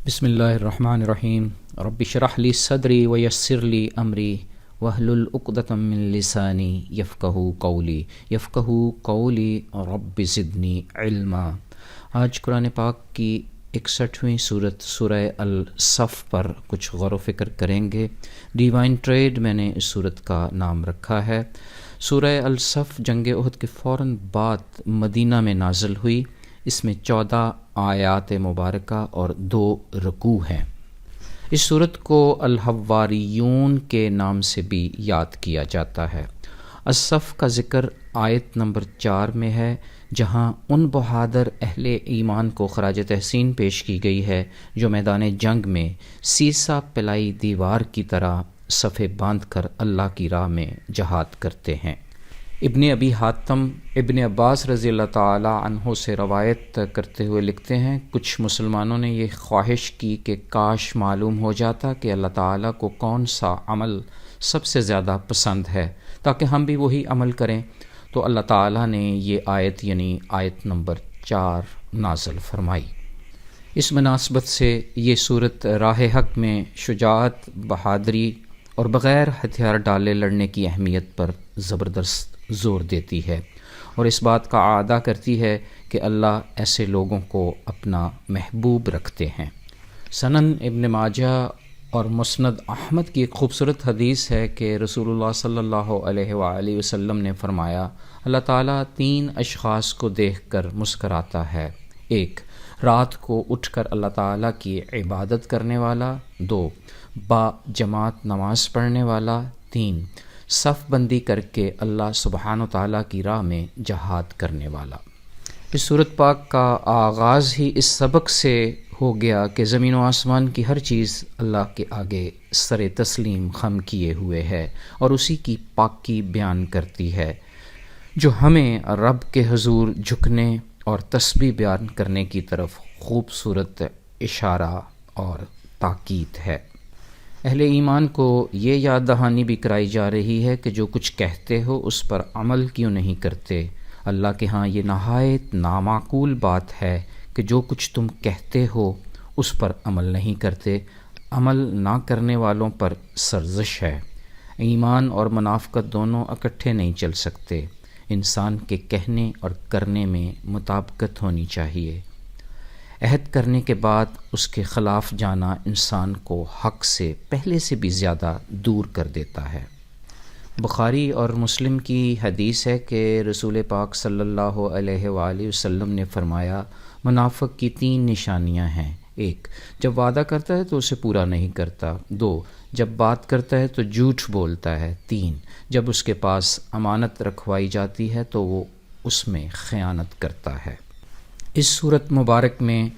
بسم اللہ الرحمن الرحیم رب اشرح لی صدری ویسر لی امری واحلل عقدۃ من لسانی یفقہوا قولی رب زدنی علما۔ آج قرآن پاک کی 61ویں صورت سورہ الصف پر کچھ غور و فکر کریں گے۔ ڈیوائن ٹریڈ میں نے اس صورت کا نام رکھا ہے۔ سورہ الصف جنگ احد کے فوراً بعد مدینہ میں نازل ہوئی۔ اس میں 14 آیات مبارکہ اور 2 رکوع ہیں۔ اس صورت کو الحواریون کے نام سے بھی یاد کیا جاتا ہے۔ الصف کا ذکر آیت نمبر 4 میں ہے، جہاں ان بہادر اہل ایمان کو خراج تحسین پیش کی گئی ہے جو میدان جنگ میں سیسا پلائی دیوار کی طرح صفیں باندھ کر اللہ کی راہ میں جہاد کرتے ہیں۔ ابن ابی حاتم ابن عباس رضی اللہ تعالی عنہ سے روایت کرتے ہوئے لکھتے ہیں، کچھ مسلمانوں نے یہ خواہش کی کہ کاش معلوم ہو جاتا کہ اللہ تعالیٰ کو کون سا عمل سب سے زیادہ پسند ہے تاکہ ہم بھی وہی عمل کریں، تو اللہ تعالیٰ نے یہ آیت یعنی آیت نمبر 4 نازل فرمائی۔ اس مناسبت سے یہ صورت راہ حق میں شجاعت، بہادری اور بغیر ہتھیار ڈالے لڑنے کی اہمیت پر زبردست زور دیتی ہے، اور اس بات کا اعادہ کرتی ہے کہ اللہ ایسے لوگوں کو اپنا محبوب رکھتے ہیں۔ سنن ابن ماجہ اور مسند احمد کی ایک خوبصورت حدیث ہے کہ رسول اللہ صلی اللہ علیہ وآلہ وسلم نے فرمایا، اللہ تعالیٰ 3 اشخاص کو دیکھ کر مسکراتا ہے۔ 1 رات کو اٹھ کر اللہ تعالیٰ کی عبادت کرنے والا، 2 با جماعت نماز پڑھنے والا، 3 صف بندی کر کے اللہ سبحانہ و تعالیٰ کی راہ میں جہاد کرنے والا۔ اس سورت پاک کا آغاز ہی اس سبق سے ہو گیا کہ زمین و آسمان کی ہر چیز اللہ کے آگے سر تسلیم خم کیے ہوئے ہے اور اسی کی پاکی بیان کرتی ہے، جو ہمیں رب کے حضور جھکنے اور تسبیح بیان کرنے کی طرف خوبصورت اشارہ اور تاکید ہے۔ اہل ایمان کو یہ یاد دہانی بھی کرائی جا رہی ہے کہ جو کچھ کہتے ہو اس پر عمل کیوں نہیں کرتے۔ اللہ کے ہاں یہ نہایت نامعقول بات ہے کہ جو کچھ تم کہتے ہو اس پر عمل نہیں کرتے۔ عمل نہ کرنے والوں پر سرزش ہے۔ ایمان اور منافقت دونوں اکٹھے نہیں چل سکتے۔ انسان کے کہنے اور کرنے میں مطابقت ہونی چاہیے۔ عہد کرنے کے بعد اس کے خلاف جانا انسان کو حق سے پہلے سے بھی زیادہ دور کر دیتا ہے۔ بخاری اور مسلم کی حدیث ہے کہ رسول پاک صلی اللہ علیہ وآلہ وسلم نے فرمایا، منافق کی 3 نشانیاں ہیں۔ 1 جب وعدہ کرتا ہے تو اسے پورا نہیں کرتا، 2 جب بات کرتا ہے تو جھوٹ بولتا ہے، 3 جب اس کے پاس امانت رکھوائی جاتی ہے تو وہ اس میں خیانت کرتا ہے۔ اس صورت مبارک میں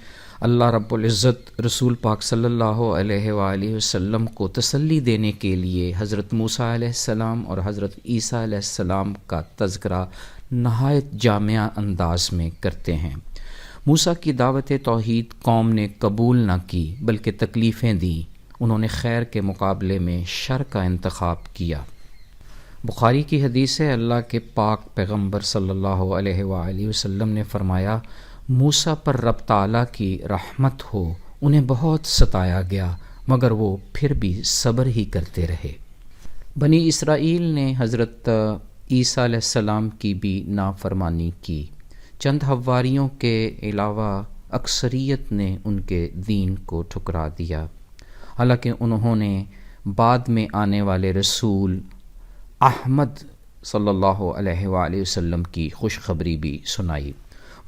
اللہ رب العزت رسول پاک صلی اللہ علیہ وآلہ وسلم کو تسلی دینے کے لیے حضرت موسیٰ علیہ السلام اور حضرت عیسیٰ علیہ السلام کا تذکرہ نہایت جامع انداز میں کرتے ہیں۔ موسیٰ کی دعوت توحید قوم نے قبول نہ کی بلکہ تکلیفیں دیں، انہوں نے خیر کے مقابلے میں شر کا انتخاب کیا۔ بخاری کی حدیث ہے، اللہ کے پاک پیغمبر صلی اللہ علیہ وآلہ وسلم نے فرمایا، موسیٰ پر رب تعالیٰ کی رحمت ہو، انہیں بہت ستایا گیا مگر وہ پھر بھی صبر ہی کرتے رہے۔ بنی اسرائیل نے حضرت عیسیٰ علیہ السلام کی بھی نافرمانی کی۔ چند حواریوں کے علاوہ اکثریت نے ان کے دین کو ٹھکرا دیا، حالانکہ انہوں نے بعد میں آنے والے رسول احمد صلی اللہ علیہ وآلہ وسلم کی خوشخبری بھی سنائی۔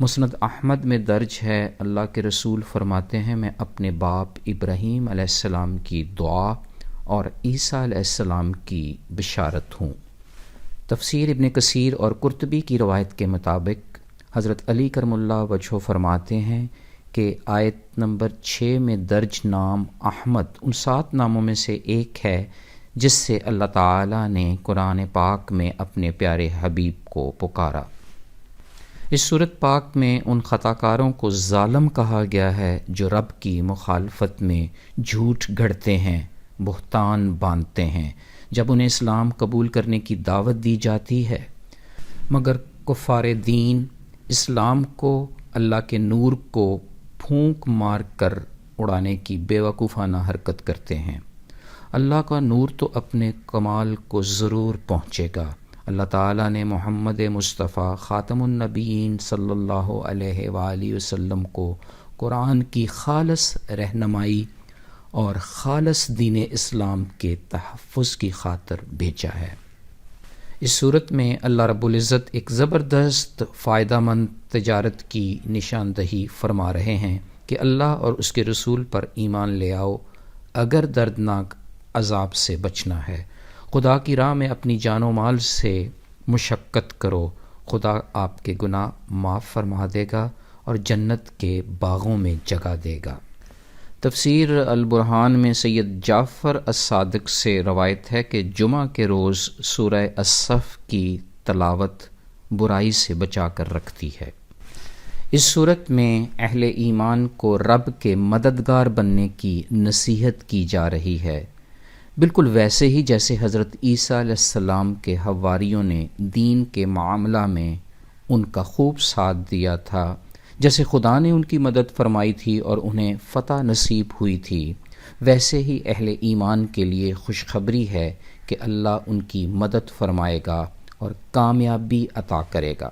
مسند احمد میں درج ہے، اللہ کے رسول فرماتے ہیں، میں اپنے باپ ابراہیم علیہ السلام کی دعا اور عیسیٰ علیہ السلام کی بشارت ہوں۔ تفسیر ابن کثیر اور قرطبی کی روایت کے مطابق حضرت علی کرم اللہ وجہہ فرماتے ہیں کہ آیت نمبر 6 میں درج نام احمد ان 7 ناموں میں سے ایک ہے جس سے اللہ تعالیٰ نے قرآن پاک میں اپنے پیارے حبیب کو پکارا۔ اس صورت پاک میں ان خطا کاروں کو ظالم کہا گیا ہے جو رب کی مخالفت میں جھوٹ گھڑتے ہیں، بہتان باندھتے ہیں جب انہیں اسلام قبول کرنے کی دعوت دی جاتی ہے، مگر کفار دین اسلام کو، اللہ کے نور کو پھونک مار کر اڑانے کی بیوقوفانہ حرکت کرتے ہیں۔ اللہ کا نور تو اپنے کمال کو ضرور پہنچے گا۔ اللہ تعالیٰ نے محمد مصطفیٰ خاتم النبیین صلی اللہ علیہ وآلہ وسلم کو قرآن کی خالص رہنمائی اور خالص دین اسلام کے تحفظ کی خاطر بھیجا ہے۔ اس صورت میں اللہ رب العزت ایک زبردست فائدہ مند تجارت کی نشاندہی فرما رہے ہیں کہ اللہ اور اس کے رسول پر ایمان لے آؤ اگر دردناک عذاب سے بچنا ہے۔ خدا کی راہ میں اپنی جان و مال سے مشقت کرو، خدا آپ کے گناہ معاف فرما دے گا اور جنت کے باغوں میں جگہ دے گا۔ تفسیر البرہان میں سید جعفر الصادق سے روایت ہے کہ جمعہ کے روز سورہ الصف کی تلاوت برائی سے بچا کر رکھتی ہے۔ اس صورت میں اہل ایمان کو رب کے مددگار بننے کی نصیحت کی جا رہی ہے، بالکل ویسے ہی جیسے حضرت عیسیٰ علیہ السلام کے حواریوں نے دین کے معاملہ میں ان کا خوب ساتھ دیا تھا، جیسے خدا نے ان کی مدد فرمائی تھی اور انہیں فتح نصیب ہوئی تھی، ویسے ہی اہل ایمان کے لیے خوشخبری ہے کہ اللہ ان کی مدد فرمائے گا اور کامیابی عطا کرے گا۔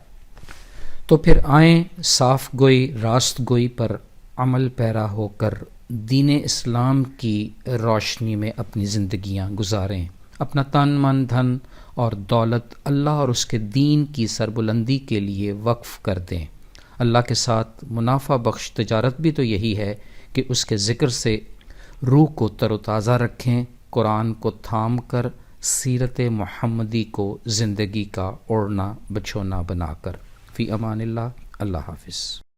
تو پھر آئیں صاف گوئی راست گوئی پر عمل پیرا ہو کر دین اسلام کی روشنی میں اپنی زندگیاں گزاریں، اپنا تن من دھن اور دولت اللہ اور اس کے دین کی سربلندی کے لیے وقف کر دیں۔ اللہ کے ساتھ منافع بخش تجارت بھی تو یہی ہے کہ اس کے ذکر سے روح کو تر و تازہ رکھیں، قرآن کو تھام کر سیرت محمدی کو زندگی کا اوڑھنا بچھونا بنا کر۔ فی امان اللہ، اللہ حافظ۔